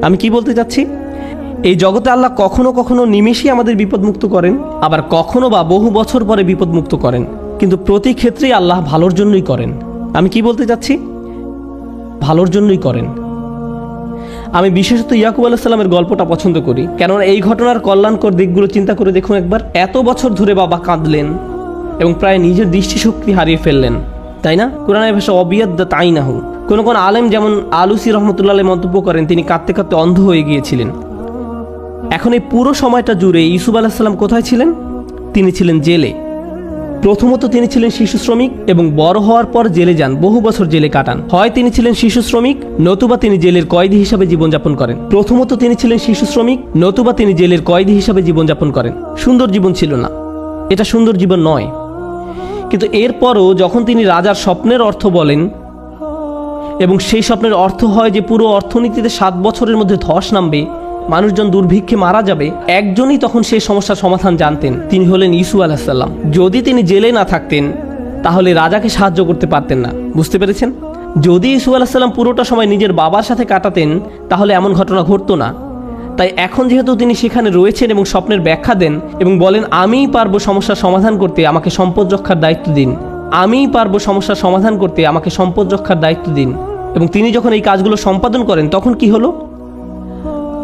আমি কি বলতে চাচ্ছি, এই জগতে আল্লাহ কখনো কখনো নিমেষেই আমাদের বিপদমুক্ত করেন, আবার কখনো বা বহু বছর পরে বিপদমুক্ত করেন, কিন্তু প্রতি ক্ষেত্রেই আল্লাহ ভালোর জন্যই করেন। আমি কি বলতে চাচ্ছি, ভালোর জন্যই করেন। আমি বিশেষত ইয়াকুব আলাইহিস সালামের গল্পটা পছন্দ করি, কেননা এই ঘটনার কল্যাণকর দিকগুলো চিন্তা করে দেখুন একবার। এত বছর ধরে বাবা কাঁদলেন এবং প্রায় নিজের দৃষ্টিশক্তি হারিয়ে ফেললেন, তাই না? কোরআনের ভাষা অবিয়াদ্দাত আইনাহু। কোন কোন আলেম যেমন আলুসি রহমতুল্লাহ মন্তব্য করেন তিনি কাঁদতে কাঁদতে অন্ধ হয়ে গিয়েছিলেন। এখন এই পুরো সময়টা জুড়ে ইউসুফ আলাইহিস সালাম কোথায় ছিলেন? তিনি ছিলেন জেলে। প্রথমত তিনি ছিলেন শিশু শ্রমিক এবং বড় হওয়ার পর জেলে যান, বহু বছর জেলে কাটান। হয় তিনি ছিলেন শিশু শ্রমিক, নতুবা তিনি জেলের কয়েদি হিসাবে জীবনযাপন করেন। প্রথমত তিনি ছিলেন শিশু শ্রমিক, নতুবা তিনি জেলের কয়েদি হিসাবে জীবনযাপন করেন। সুন্দর জীবন ছিল না, এটা সুন্দর জীবন নয়। কিন্তু এরপরও যখন তিনি রাজার স্বপ্নের অর্থ বলেন এবং সেই স্বপ্নের অর্থ হয় যে পুরো অর্থনীতিতে 7 বছরের মধ্যে ধস নামবে, মানুষজন দুর্ভিক্ষে মারা যাবে, একজনই তখন সেই সমস্যার সমাধান জানতেন, তিনি হলেন ইউসুফ আলাইহিস সালাম। যদি তিনি জেলে না থাকতেন তাহলে রাজাকে সাহায্য করতে পারতেন না। বুঝতে পেরেছেন? যদি ইউসুফ আলাইহিস সালাম পুরোটা সময় নিজের বাবার সাথে কাটাতেন তাহলে এমন ঘটনা ঘটতো না। তাই এখন যেহেতু তিনি সেখানে রয়েছেন এবং স্বপ্নের ব্যাখ্যা দেন এবং বলেন আমিই পারবো সমস্যার সমাধান করতে, আমাকে সম্পদ রক্ষার দায়িত্ব দিন, আমিই পারবো সমস্যার সমাধান করতে, আমাকে সম্পদ রক্ষার দায়িত্ব দিন, এবং তিনি যখন এই কাজগুলো সম্পাদন করেন তখন কি হলো?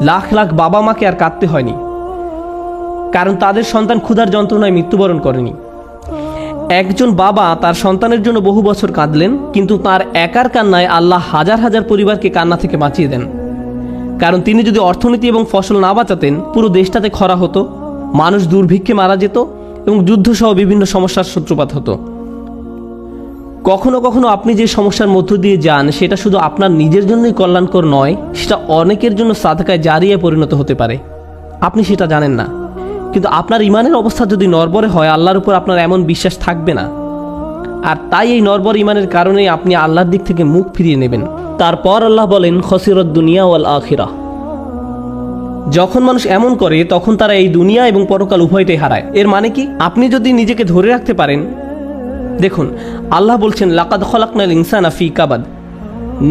লাখ লাখ বাবা মাকে আর কাঁদতে হয়নি, কারণ তাদের সন্তান ক্ষুধার যন্ত্রণায় মৃত্যুবরণ করেনি। একজন বাবা তার সন্তানের জন্য বহু বছর কাঁদলেন, কিন্তু তার একার কান্নায় আল্লাহ হাজার হাজার পরিবারকে কান্না থেকে বাঁচিয়ে দেন। কারণ তিনি যদি অর্থনীতি এবং ফসল না বাঁচাতেন পুরো দেশটাতে খরা হতো, মানুষ দুর্ভিক্ষে মারা যেত এবং যুদ্ধসহ বিভিন্ন সমস্যার সূত্রপাত হতো। কখনো কখনো আপনি যে সমস্যার মধ্য দিয়ে যান সেটা শুধু আপনার নিজের জন্যই কল্যাণকর নয়, সেটা অনেকের জন্য সাদকায় জারিয়ায় পরিণত হতে পারে। আপনি সেটা জানেন না, কিন্তু আপনার ইমানের অবস্থা যদি নড়বড়ে হয় আল্লাহর উপর আপনার এমন বিশ্বাস থাকবে না। আর তাই এই নড়বড়ে ইমানের কারণেই আপনি আল্লাহর দিক থেকে মুখ ফিরিয়ে নেবেন। তারপর আল্লাহ বলেন খসিরত দুনিয়া ওয়াল আখিরা। যখন মানুষ এমন করে তখন তারা এই দুনিয়া এবং পরকাল উভয়টাই হারায়। এর মানে কি? আপনি যদি নিজেকে ধরে রাখতে পারেন, দেখুন আল্লাহ বলছেন লাকাদ খলাকনাল ইনসানা ফি কাবাদ,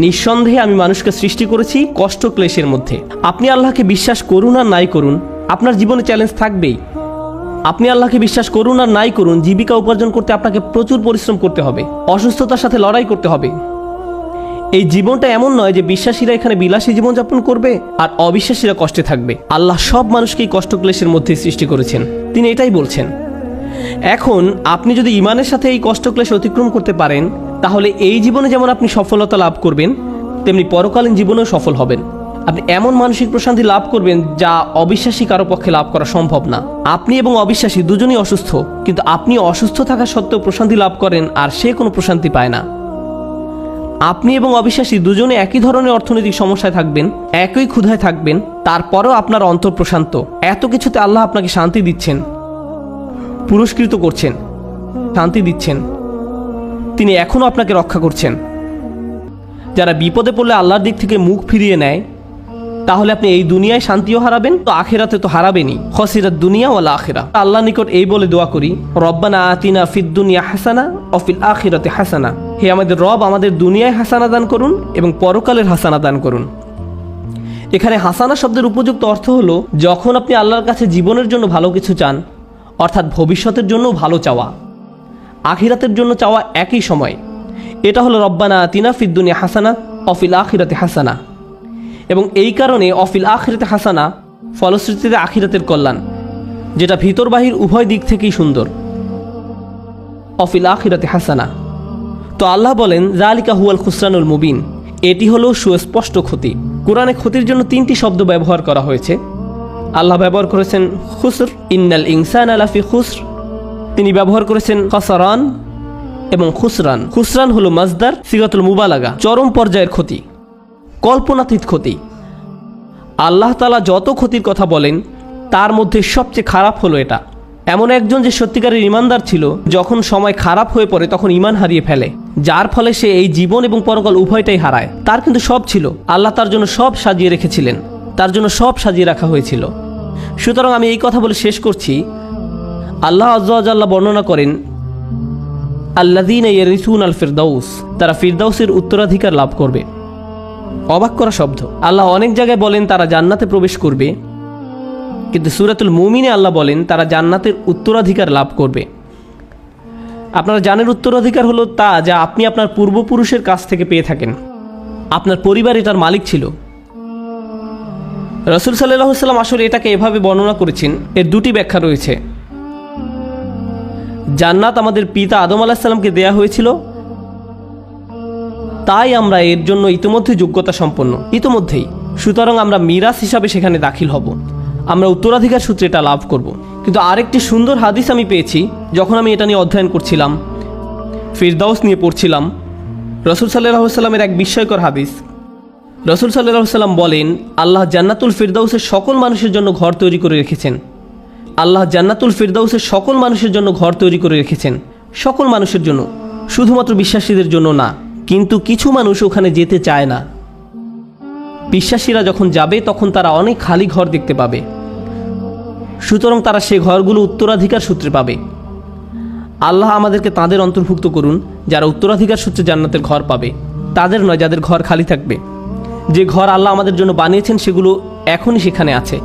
নিঃসন্দেহে আমি মানুষকে সৃষ্টি করেছি কষ্ট ক্লেশের মধ্যে। আপনি আল্লাহকে বিশ্বাস করুন আর নাই করুন, আপনার জীবনে চ্যালেঞ্জ থাকবেই। আপনি আল্লাহকে বিশ্বাস করুন আর নাই করুন, জীবিকা উপার্জন করতে আপনাকে প্রচুর পরিশ্রম করতে হবে, অসুস্থতার সাথে লড়াই করতে হবে। এই জীবনটা এমন নয় যে বিশ্বাসীরা এখানে বিলাসী জীবনযাপন করবে আর অবিশ্বাসীরা কষ্টে থাকবে। আল্লাহ সব মানুষকেই কষ্ট ক্লেশের মধ্যে সৃষ্টি করেছেন, তিনি এটাই বলছেন। এখন আপনি যদি ইমানের সাথে এই কষ্ট ক্লেশ অতিক্রম করতে পারেন তাহলে এই জীবনে যেমন আপনি সফলতা লাভ করবেন তেমনি পরকালীন জীবনেও সফল হবেন। আপনি এমন মানসিক প্রশান্তি লাভ করবেন যা অবিশ্বাসী কারো পক্ষে লাভ করা সম্ভব না। আপনি এবং অবিশ্বাসী দুজনই অসুস্থ, কিন্তু আপনি অসুস্থ থাকা সত্ত্বেও প্রশান্তি লাভ করেন আর সে কোনো প্রশান্তি পায় না। আপনি এবং অবিশ্বাসী দুজনে একই ধরনের অর্থনৈতিক সমস্যায় থাকবেন, একই ক্ষুধায় থাকবেন, তারপরও আপনার অন্তর প্রশান্ত। এত কিছুতে আল্লাহ আপনাকে শান্তি দিচ্ছেন, পুরস্কৃত করছেন, শান্তি দিচ্ছেন, তিনি এখনও আপনাকে রক্ষা করছেন। যারা বিপদে পড়লে আল্লাহর দিক থেকে মুখ ফিরিয়ে নেয় তাহলে আপনি এই দুনিয়ায় শান্তিও হারাবেন, তো আখিরাতে তো হারাবেনই। খসিরাত দুনিয়া ওয়াল আখিরা। আল্লাহর নিকট এই বলে দোয়া করি, রব্বানা আতিনা ফিদ দুনিয়া হাসানা ওয়া ফিল আখিরাতি হাসানা। হে আমাদের রব, আমাদের দুনিয়ায় হাসানা দান করুন এবং পরকালের হাসানা দান করুন। এখানে হাসানা শব্দের উপযুক্ত অর্থ হলো যখন আপনি আল্লাহর কাছে জীবনের জন্য ভালো কিছু চান, অর্থাৎ ভবিষ্যতের জন্য ভালো চাওয়া, আখিরাতের জন্য চাওয়া একই সময়। এটা হলো রব্বানা আতিনা ফিদ দুনিয়া হাসানা ওয়া ফিল আখিরাতি হাসানা। এবং এই কারণে অফিল আখিরাতে হাসানা, ফলশ্রুতিতে আখিরাতের কল্যাণ, যেটা ভিতর বাহির উভয় দিক থেকেই সুন্দর। অফিল আখিরাতে হাসানা। তো আল্লাহ বলেন যালিকা হুয়াল খুসরানুল মুবিন, এটি হলো সুস্পষ্ট ক্ষতি। কোরআনে ক্ষতির জন্য 3টি শব্দ ব্যবহার করা হয়েছে। আল্লাহ ব্যবহার করেছেন খুসর, ইন্নাল ইনসানা লাফি খুসর। তিনি ব্যবহার করেছেন খসরান এবং খুসরান। খুসরান হলো মাজদার সিগাতুল মুবালাগা, চরম পর্যায়ের ক্ষতি, কল্পনাতীত ক্ষতি। আল্লাহ তাআলা যত ক্ষতির কথা বলেন তার মধ্যে সবচেয়ে খারাপ হলো এটা। এমন একজন যে সত্যিকারের ইমানদার ছিল, যখন সময় খারাপ হয়ে পড়ে তখন ইমান হারিয়ে ফেলে, যার ফলে সে এই জীবন এবং পরকাল উভয়টাই হারায়। তার কিন্তু সব ছিল, আল্লাহ তার জন্য সব সাজিয়ে রেখেছিলেন, তার জন্য সব সাজিয়ে রাখা হয়েছিল। সুতরাং আমি এই কথা বলে শেষ করছি, আল্লাহ আজ্জা ওয়া জাল্লা বর্ণনা করেন আল্লাযীনা ইয়ারিসুনাল ফিরদাউস, তারা ফিরদাউসের উত্তরাধিকার লাভ করবে। অবাক করা শব্দ। আল্লাহ অনেক জায়গায় বলেন তারা জান্নাতে প্রবেশ করবে, কিন্তু সূরাতুল মুমিনে আল্লাহ বলেন তারা জান্নাতের উত্তরাধিকার লাভ করবে। আপনারা জানেন উত্তরাধিকার হলো তা যা আপনি আপনার পূর্বপুরুষের কাছ থেকে পেয়ে থাকেন। আপনার পরিবার এটার মালিক ছিল। রাসূল সাল্লাল্লাহু আলাইহি ওয়াসাল্লাম আসলে এটাকে এভাবে বর্ণনা করেছেন, এর দুটি ব্যাখ্যা রয়েছে। জান্নাত আমাদের পিতা আদম আলাইহিস সালামকে দেয়া হয়েছিল, তাই আমরা এর জন্য ইতিমধ্যে যোগ্যতা সম্পন্ন, ইতিমধ্যেই। সুতরাং আমরা মিরাস হিসাবে সেখানে দাখিল হব, আমরা উত্তরাধিকার সূত্রে এটা লাভ করব। কিন্তু আরেকটি সুন্দর হাদিস আমি পেয়েছি যখন আমি এটা নিয়ে অধ্যয়ন করছিলাম, ফিরদাউস নিয়ে পড়ছিলাম। রাসূল সাল্লাল্লাহু আলাইহি ওয়াসাল্লামের এক বিস্ময়কর হাদিস। রাসূল সাল্লাল্লাহু আলাইহি ওয়াসাল্লাম বলেন, আল্লাহ জান্নাতুল ফিরদাউসের সকল মানুষের জন্য ঘর তৈরি করে রেখেছেন। আল্লাহ জান্নাতুল ফিরদাউসের সকল মানুষের জন্য ঘর তৈরি করে রেখেছেন, সকল মানুষের জন্য, শুধুমাত্র বিশ্বাসীদের জন্য না। কিন্তু কিছু মানুষ ওখানে যেতে চায় না। বিশ্বাসীরা যখন যাবে তখন তারা অনেক খালি ঘর দেখতে পাবে, সুতরাং তারা সে ঘরগুলো উত্তরাধিকার সূত্রে পাবে। আল্লাহ আমাদেরকে তাদের অন্তর্ভুক্ত করুন যারা উত্তরাধিকার সূত্রে জান্নাতের ঘর পাবে, তাদের নয় যাদের ঘর খালি থাকবে। যে ঘর আল্লাহ আমাদের জন্য বানিয়েছেন সেগুলো এখনই সেখানে আছে।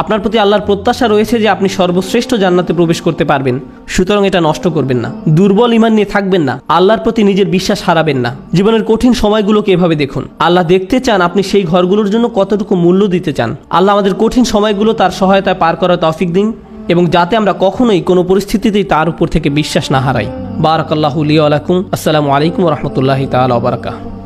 আপনার প্রতি আল্লাহর প্রত্যাশা রয়েছে যে আপনি সর্বশ্রেষ্ঠ জান্নাতে প্রবেশ করতে পারবেন, সুতরাং এটা নষ্ট করবেন না। দুর্বল ঈমান নিয়ে থাকবেন না, আল্লাহর প্রতি নিজের বিশ্বাস হারাবেন না। জীবনের কঠিন সময়গুলোকে এভাবে দেখুন, আল্লাহ দেখতে চান আপনি সেই ঘরগুলোর জন্য কতটুকু মূল্য দিতে চান। আল্লাহ আমাদের কঠিন সময়গুলো তার সহায়তায় পার করার তৌফিক দিন, এবং যাতে আমরা কখনোই কোনো পরিস্থিতিতেই তার উপর থেকে বিশ্বাস না হারাই। বারাকাল্লাহু লি ওয়া লাকুম। আসসালামু আলাইকুম ওয়া রাহমাতুল্লাহি তাআলা ওয়া বারাকাতুহু।